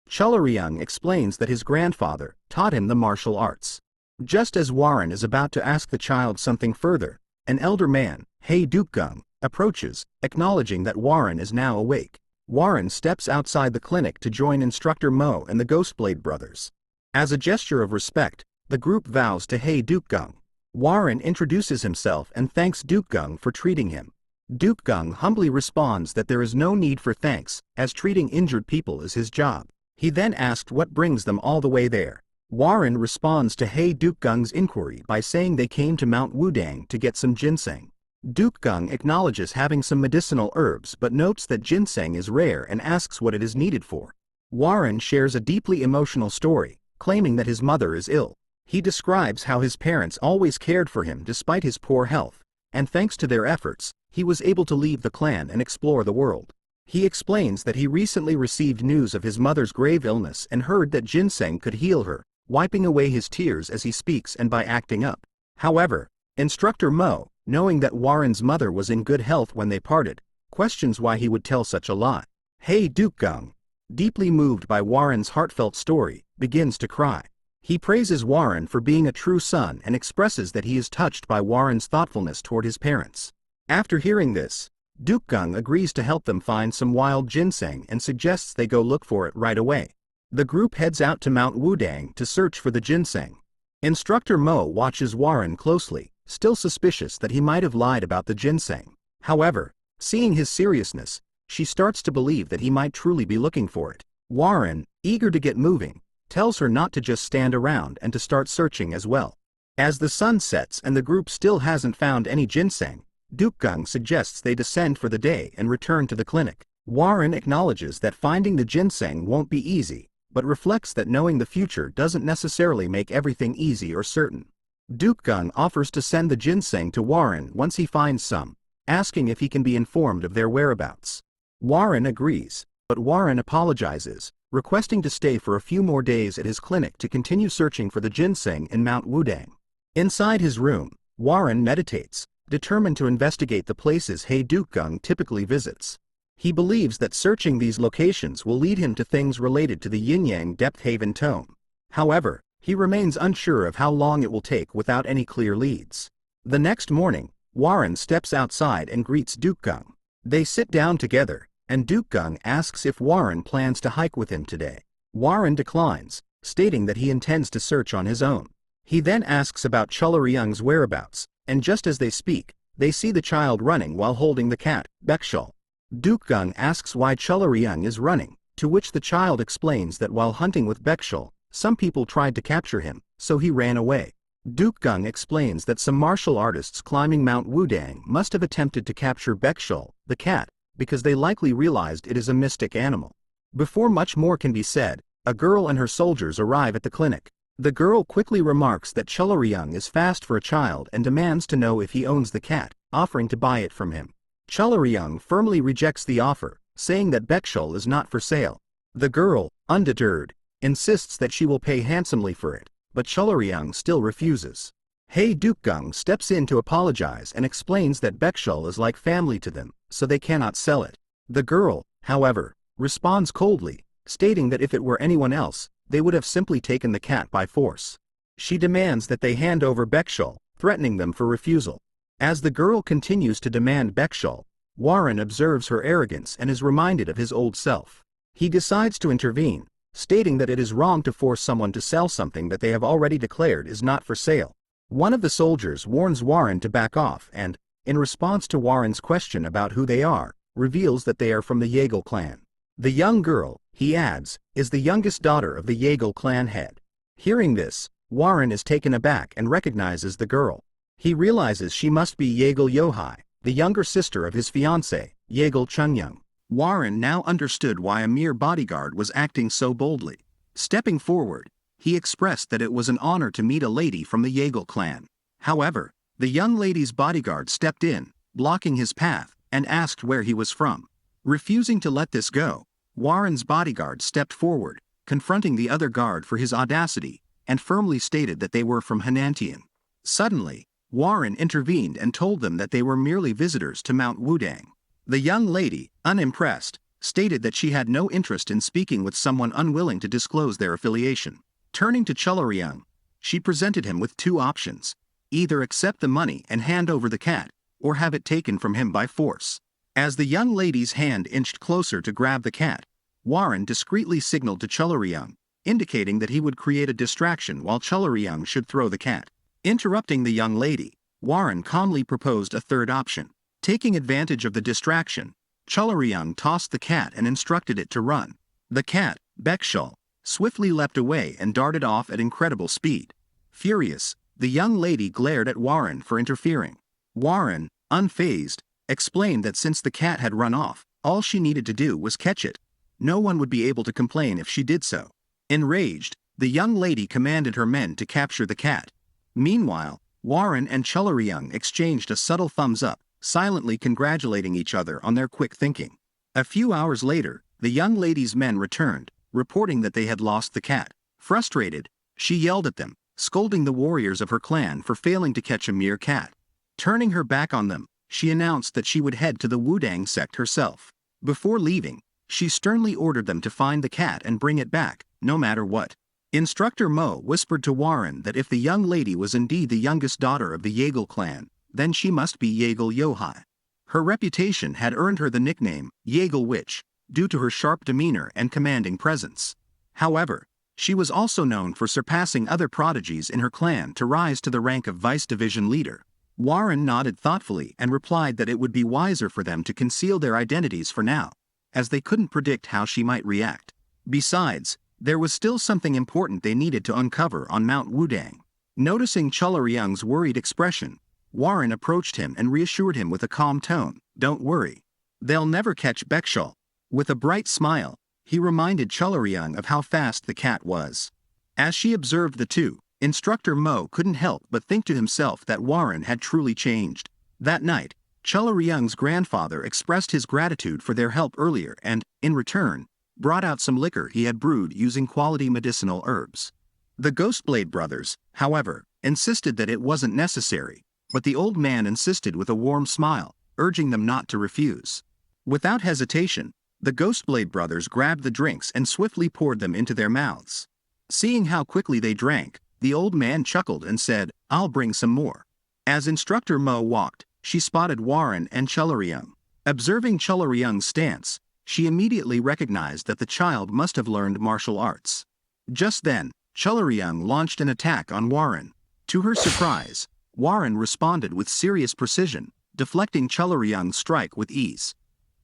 Chularyung explains that his grandfather taught him the martial arts. Just as Warren is about to ask the child something further, an elder man, Hei Dukgung, approaches, acknowledging that Warren is now awake. Warren steps outside the clinic to join Instructor Mo and the Ghostblade brothers. As a gesture of respect, the group vows to Hei Dukgung. Warren introduces himself and thanks Dukgung for treating him. Dukgung humbly responds that there is no need for thanks, as treating injured people is his job. He then asked what brings them all the way there. Warren responds to Hei Dukgung's inquiry by saying they came to Mount Wudang to get some ginseng. Dukgung acknowledges having some medicinal herbs but notes that ginseng is rare and asks what it is needed for. Warren shares a deeply emotional story, claiming that his mother is ill. He describes how his parents always cared for him despite his poor health, and thanks to their efforts, he was able to leave the clan and explore the world. He explains that he recently received news of his mother's grave illness and heard that ginseng could heal her, wiping away his tears as he speaks and by acting up. However, Instructor Mo, knowing that Warren's mother was in good health when they parted, questions why he would tell such a lie. Hei Dukgung, deeply moved by Warren's heartfelt story, begins to cry. He praises Warren for being a true son and expresses that he is touched by Warren's thoughtfulness toward his parents. After hearing this, Dukgung agrees to help them find some wild ginseng and suggests they go look for it right away. The group heads out to Mount Wudang to search for the ginseng. Instructor Mo watches Warren closely, still suspicious that he might have lied about the ginseng. However, seeing his seriousness, she starts to believe that he might truly be looking for it. Warren, eager to get moving, tells her not to just stand around and to start searching as well. As the sun sets and the group still hasn't found any ginseng, Dukgung suggests they descend for the day and return to the clinic. Warren acknowledges that finding the ginseng won't be easy, but reflects that knowing the future doesn't necessarily make everything easy or certain. Dukgung offers to send the ginseng to Warren once he finds some, asking if he can be informed of their whereabouts. Warren agrees, but Warren apologizes, requesting to stay for a few more days at his clinic to continue searching for the ginseng in Mount Wudang. Inside his room, Warren meditates, determined to investigate the places Hei Dukgung typically visits. He believes that searching these locations will lead him to things related to the Yin-Yang Depth Haven Tome. However, he remains unsure of how long it will take without any clear leads. The next morning, Warren steps outside and greets Gung. They sit down together, and Gung asks if Warren plans to hike with him today. Warren declines, stating that he intends to search on his own. He then asks about Young's whereabouts, and just as they speak, they see the child running while holding the cat, Baekshul. Gung asks why Young is running, to which the child explains that while hunting with Baekshul, some people tried to capture him, so he ran away. Gung explains that some martial artists climbing Mount Wudang must have attempted to capture Baekshul, the cat, because they likely realized it is a mystic animal. Before much more can be said, a girl and her soldiers arrive at the clinic. The girl quickly remarks that Young is fast for a child and demands to know if he owns the cat, offering to buy it from him. Young firmly rejects the offer, saying that Baekshul is not for sale. The girl, undeterred, insists that she will pay handsomely for it, but Young still refuses. Gung steps in to apologize and explains that Baekshul is like family to them, so they cannot sell it. The girl, however, responds coldly, stating that if it were anyone else, they would have simply taken the cat by force. She demands that they hand over Baekshul, threatening them for refusal. As the girl continues to demand Baekshul, Warren observes her arrogance and is reminded of his old self. He decides to intervene, stating that it is wrong to force someone to sell something that they have already declared is not for sale. One of the soldiers warns Warren to back off and, in response to Warren's question about who they are, reveals that they are from the Yeagle clan. The young girl, he adds, is the youngest daughter of the Yeagle clan head. Hearing this, Warren is taken aback and recognizes the girl. He realizes she must be Yeagle Yohai, the younger sister of his fiancée, Yeagle Chunyoung. Warren now understood why a mere bodyguard was acting so boldly. Stepping forward, he expressed that it was an honor to meet a lady from the Yeagle clan. However, the young lady's bodyguard stepped in, blocking his path, and asked where he was from. Refusing to let this go, Warren's bodyguard stepped forward, confronting the other guard for his audacity, and firmly stated that they were from Hanantian. Suddenly, Warren intervened and told them that they were merely visitors to Mount Wudang. The young lady, unimpressed, stated that she had no interest in speaking with someone unwilling to disclose their affiliation. Turning to Young, she presented him with two options: either accept the money and hand over the cat, or have it taken from him by force. As the young lady's hand inched closer to grab the cat, Warren discreetly signaled to Young, indicating that he would create a distraction while Young should throw the cat. Interrupting the young lady, Warren calmly proposed a third option. Taking advantage of the distraction, Young tossed the cat and instructed it to run. The cat, Baekshul, swiftly leapt away and darted off at incredible speed. Furious, the young lady glared at Warren for interfering. Warren, unfazed, explained that since the cat had run off, all she needed to do was catch it. No one would be able to complain if she did so. Enraged, the young lady commanded her men to capture the cat. Meanwhile, Warren and Young exchanged a subtle thumbs up, silently congratulating each other on their quick thinking. A few hours later, the young lady's men returned, reporting that they had lost the cat. Frustrated, she yelled at them, scolding the warriors of her clan for failing to catch a mere cat. Turning her back on them, she announced that she would head to the Wudang sect herself. Before leaving, she sternly ordered them to find the cat and bring it back, no matter what. Instructor Mo whispered to Warren that if the young lady was indeed the youngest daughter of the Yeagle clan, then she must be Yeagle Yohai. Her reputation had earned her the nickname Yeagle Witch, due to her sharp demeanor and commanding presence. However, she was also known for surpassing other prodigies in her clan to rise to the rank of vice division leader. Warren nodded thoughtfully and replied that it would be wiser for them to conceal their identities for now, as they couldn't predict how she might react. Besides, there was still something important they needed to uncover on Mount Wudang. Noticing Young's worried expression, Warren approached him and reassured him with a calm tone, "Don't worry. They'll never catch Baekshul." With a bright smile, he reminded Young of how fast the cat was. As she observed the two, Instructor Mo couldn't help but think to himself that Warren had truly changed. That night, Young's grandfather expressed his gratitude for their help earlier and, in return, brought out some liquor he had brewed using quality medicinal herbs. The Ghostblade brothers, however, insisted that it wasn't necessary, but the old man insisted with a warm smile, urging them not to refuse. Without hesitation, the Ghostblade brothers grabbed the drinks and swiftly poured them into their mouths. Seeing how quickly they drank, the old man chuckled and said, "I'll bring some more." As Instructor Mo walked, she spotted Warren and Chularyong. Observing Chularyong's stance, she immediately recognized that the child must have learned martial arts. Just then, Chularyong launched an attack on Warren. To her surprise, Warren responded with serious precision, deflecting Chularyong's strike with ease.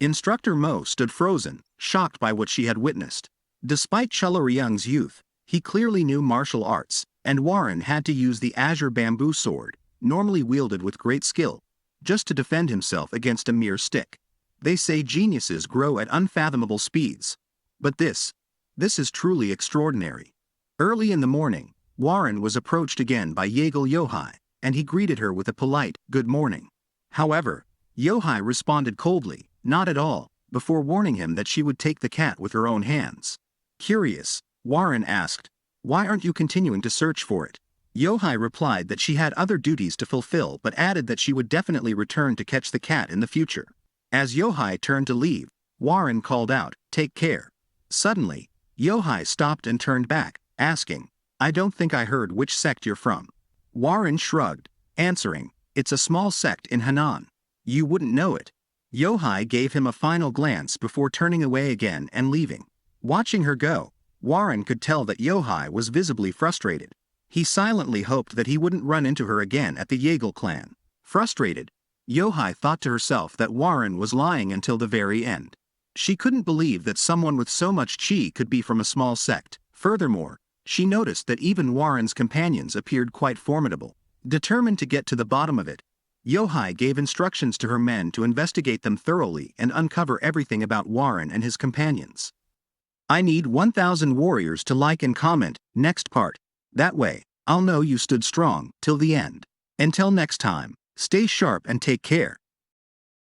Instructor Mo stood frozen, shocked by what she had witnessed. Despite Chularyong's youth, he clearly knew martial arts, and Warren had to use the azure bamboo sword, normally wielded with great skill, just to defend himself against a mere stick. They say geniuses grow at unfathomable speeds. But this is truly extraordinary. Early in the morning, Warren was approached again by Yeagle Yohai, and he greeted her with a polite, "Good morning." However, Yohai responded coldly, "Not at all," before warning him that she would take the cat with her own hands. Curious, Warren asked, "Why aren't you continuing to search for it?" Yohai replied that she had other duties to fulfill but added that she would definitely return to catch the cat in the future. As Yohai turned to leave, Warren called out, "Take care." Suddenly, Yohai stopped and turned back, asking, "I don't think I heard which sect you're from." Warren shrugged, answering, "It's a small sect in Henan. You wouldn't know it." Yohai gave him a final glance before turning away again and leaving. Watching her go, Warren could tell that Yohai was visibly frustrated. He silently hoped that he wouldn't run into her again at the Yeagle clan. Frustrated, Yohai thought to herself that Warren was lying until the very end. She couldn't believe that someone with so much chi could be from a small sect. Furthermore, she noticed that even Warren's companions appeared quite formidable. Determined to get to the bottom of it, Yohai gave instructions to her men to investigate them thoroughly and uncover everything about Warren and his companions. I need 1,000 warriors to like and comment, next part. That way, I'll know you stood strong till the end. Until next time, stay sharp and take care.